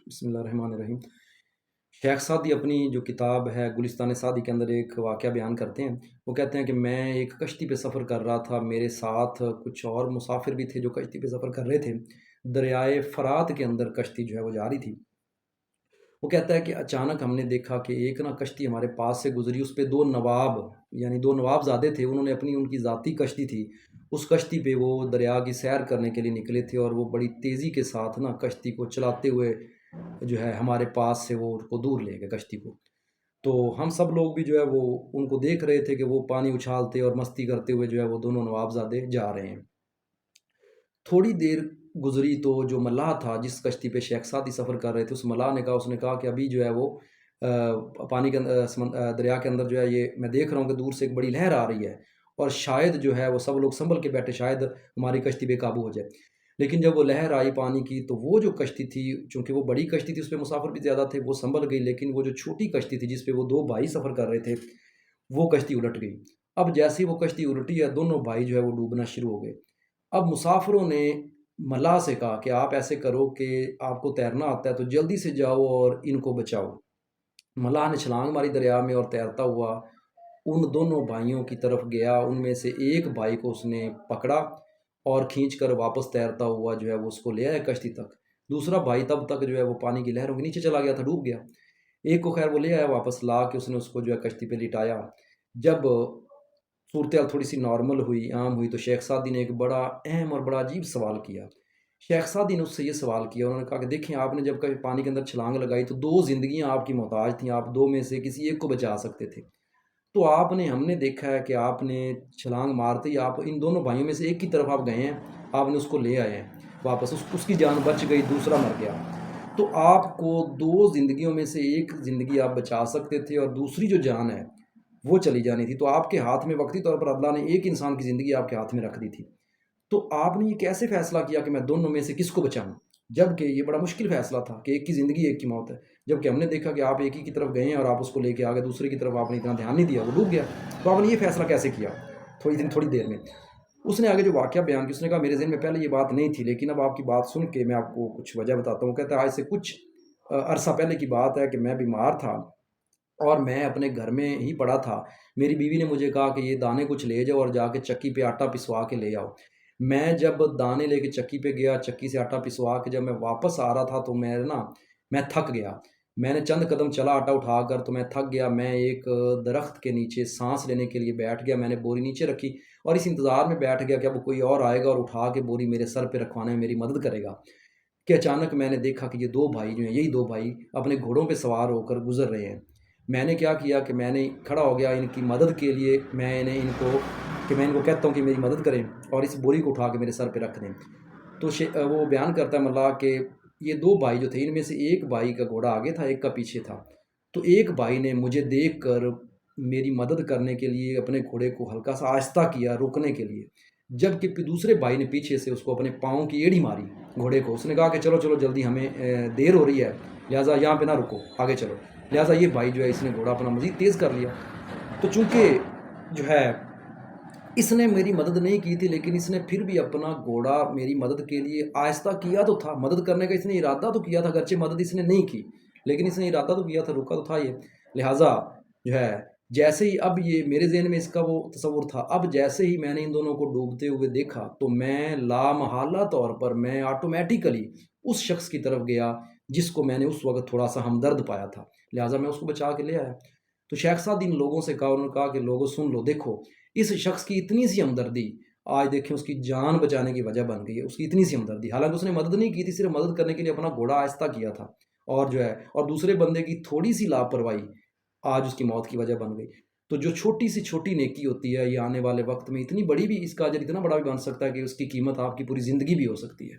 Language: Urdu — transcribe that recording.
بسم اللہ الرحمن الرحیم۔ شیخ سعدی اپنی جو کتاب ہے گلستان سعدی کے اندر ایک واقعہ بیان کرتے ہیں۔ وہ کہتے ہیں کہ میں ایک کشتی پہ سفر کر رہا تھا، میرے ساتھ کچھ اور مسافر بھی تھے جو کشتی پہ سفر کر رہے تھے۔ دریائے فرات کے اندر کشتی جو ہے وہ جا رہی تھی۔ وہ کہتا ہے کہ اچانک ہم نے دیکھا کہ ایک کشتی ہمارے پاس سے گزری، اس پہ دو نواب یعنی دو نواب زادے تھے، انہوں نے ان کی ذاتی کشتی تھی، اس کشتی پہ وہ دریا کی سیر کرنے کے لیے نکلے تھے، اور وہ بڑی تیزی کے ساتھ کشتی کو چلاتے ہوئے جو ہے ہمارے پاس سے وہ ان کو دور لے گئے کشتی کو۔ تو ہم سب لوگ بھی جو ہے وہ ان کو دیکھ رہے تھے کہ وہ پانی اچھالتے اور مستی کرتے ہوئے جو ہے وہ دونوں نواب زادے جا رہے ہیں۔ تھوڑی دیر گزری تو جو ملاح تھا جس کشتی پہ شیخ سعدی سفر کر رہے تھے، اس ملاح نے کہا کہ ابھی جو ہے وہ پانی کے دریا کے اندر جو ہے یہ میں دیکھ رہا ہوں کہ دور سے ایک بڑی لہر آ رہی ہے، اور شاید جو ہے وہ سب لوگ سنبھل کے بیٹھے، شاید ہماری کشتی بے قابو ہو جائے۔ لیکن جب وہ لہر آئی پانی کی تو وہ جو کشتی تھی، چونکہ وہ بڑی کشتی تھی اس پہ مسافر بھی زیادہ تھے، وہ سنبھل گئی، لیکن وہ جو چھوٹی کشتی تھی جس پہ وہ دو بھائی سفر کر رہے تھے، وہ کشتی الٹ گئی۔ اب جیسے ہی وہ کشتی الٹی ہے، دونوں بھائی جو ہے وہ ڈوبنا شروع ہو گئے۔ اب مسافروں نے ملاح سے کہا کہ آپ ایسے کرو کہ آپ کو تیرنا آتا ہے تو جلدی سے جاؤ اور ان کو بچاؤ۔ ملاح نے چھلانگ ماری دریا میں، اور تیرتا ہوا ان دونوں بھائیوں کی طرف گیا۔ ان میں سے ایک بھائی کو اس نے پکڑا اور کھینچ کر واپس تیرتا ہوا جو ہے وہ اس کو لے آیا کشتی تک۔ دوسرا بھائی تب تک جو ہے وہ پانی کی لہروں کے نیچے چلا گیا تھا، ڈوب گیا۔ ایک کو خیر وہ لے آیا واپس، لا کے اس نے اس کو جو ہے کشتی پہ لٹایا۔ جب صورتحال تھوڑی سی نارمل ہوئی، عام ہوئی، تو شیخ سعدی نے ایک بڑا اہم اور بڑا عجیب سوال کیا۔ شیخ سعدی نے اس سے یہ سوال کیا، انہوں نے کہا کہ دیکھیں، آپ نے جب کبھی پانی کے اندر چھلانگ لگائی تو دو زندگیاں آپ کی محتاج تھیں، آپ دو میں سے کسی ایک کو بچا سکتے تھے۔ تو ہم نے دیکھا ہے کہ آپ نے چھلانگ مارتے ہی آپ ان دونوں بھائیوں میں سے ایک کی طرف آپ گئے ہیں، آپ نے اس کو لے آئے ہیں واپس، اس کی جان بچ گئی، دوسرا مر گیا۔ تو آپ کو دو زندگیوں میں سے ایک زندگی آپ بچا سکتے تھے، اور دوسری جو جان ہے وہ چلی جانی تھی۔ تو آپ کے ہاتھ میں وقتی طور پر اللہ نے ایک انسان کی زندگی آپ کے ہاتھ میں رکھ دی تھی، تو آپ نے یہ کیسے فیصلہ کیا کہ میں دونوں میں سے کس کو بچاؤں؟ جب کہ یہ بڑا مشکل فیصلہ تھا کہ ایک کی زندگی ایک کی موت ہے، جب کہ ہم نے دیکھا کہ آپ ایک ہی کی طرف گئے ہیں اور آپ اس کو لے کے آگے، دوسرے کی طرف آپ نے اتنا دھیان نہیں دیا، وہ ڈوب گیا۔ تو آپ نے یہ فیصلہ کیسے کیا تھوڑی دیر میں؟ اس نے آگے جو واقعہ بیان کیا، اس نے کہا میرے ذہن میں پہلے یہ بات نہیں تھی، لیکن اب آپ کی بات سن کے میں آپ کو کچھ وجہ بتاتا ہوں۔ کہتا ہے آج سے کچھ عرصہ پہلے کی بات ہے کہ میں بیمار تھا اور میں اپنے گھر میں ہی پڑا تھا۔ میری بیوی نے مجھے کہا کہ یہ دانے کچھ لے جاؤ اور جا کے چکی پہ آٹا پسوا کے لے آؤ۔ میں جب دانے لے کے چکی پہ گیا، چکی سے آٹا پسوا کے جب میں واپس آ رہا تھا تو میں تھک گیا۔ میں نے چند قدم چلا آٹا اٹھا کر تو میں تھک گیا۔ میں ایک درخت کے نیچے سانس لینے کے لیے بیٹھ گیا، میں نے بوری نیچے رکھی اور اس انتظار میں بیٹھ گیا کہ اب کوئی اور آئے گا اور اٹھا کے بوری میرے سر پہ رکھوانے میں میری مدد کرے گا، کہ اچانک میں نے دیکھا کہ یہ دو بھائی جو ہیں، یہی دو بھائی اپنے گھوڑوں پہ سوار ہو کر گزر رہے ہیں۔ میں نے کیا کیا کہ میں نے کھڑا ہو گیا ان کی مدد کے لیے، میں ان کو کہتا ہوں کہ میری مدد کریں اور اس بوری کو اٹھا کے میرے سر پہ رکھ دیں۔ تو وہ بیان کرتا ہے ملا کہ یہ دو بھائی جو تھے، ان میں سے ایک بھائی کا گھوڑا آگے تھا، ایک کا پیچھے تھا۔ تو ایک بھائی نے مجھے دیکھ کر میری مدد کرنے کے لیے اپنے گھوڑے کو ہلکا سا آہستہ کیا روکنے کے لیے، جبکہ دوسرے بھائی نے پیچھے سے اس کو اپنے پاؤں کی ایڑی ماری گھوڑے کو۔ اس نے کہا کہ چلو چلو جلدی، ہمیں دیر ہو رہی ہے، لہٰذا یہاں پہ نہ رکو، آگے چلو۔ لہٰذا یہ بھائی جو ہے اس نے گھوڑا اپنا مزید تیز کر لیا۔ تو چونکہ جو ہے اس نے میری مدد نہیں کی تھی، لیکن اس نے پھر بھی اپنا گھوڑا میری مدد کے لیے آہستہ کیا تو تھا، مدد کرنے کا اس نے ارادہ تو کیا تھا، اگرچہ مدد اس نے نہیں کی لیکن اس نے ارادہ تو کیا تھا، رکا تو تھا یہ۔ لہٰذا جو ہے جیسے ہی اب یہ میرے ذہن میں اس کا وہ تصور تھا، اب جیسے ہی میں نے ان دونوں کو ڈوبتے ہوئے دیکھا تو میں لامحالہ طور پر میں آٹومیٹیکلی اس شخص کی طرف گیا جس کو میں نے اس وقت تھوڑا سا ہمدرد پایا تھا، لہٰذا میں اس کو بچا کے لے آیا۔ تو شیخ سعدی ان لوگوں سے کہا، انہوں نے کہا کہ لوگوں سن لو، دیکھو اس شخص کی اتنی سی ہمدردی آج دیکھیں اس کی جان بچانے کی وجہ بن گئی ہے، اس کی اتنی سی ہمدردی، حالانکہ اس نے مدد نہیں کی تھی، صرف مدد کرنے کے لیے اپنا گھوڑا آہستہ کیا تھا، اور جو ہے اور دوسرے بندے کی تھوڑی سی لاپرواہی آج اس کی موت کی وجہ بن گئی۔ تو جو چھوٹی سی چھوٹی نیکی ہوتی ہے، یہ آنے والے وقت میں اتنی بڑی بھی، اس کا اجر اتنا بڑا بھی بن سکتا ہے کہ اس کی قیمت آپ کی پوری زندگی بھی ہو سکتی ہے۔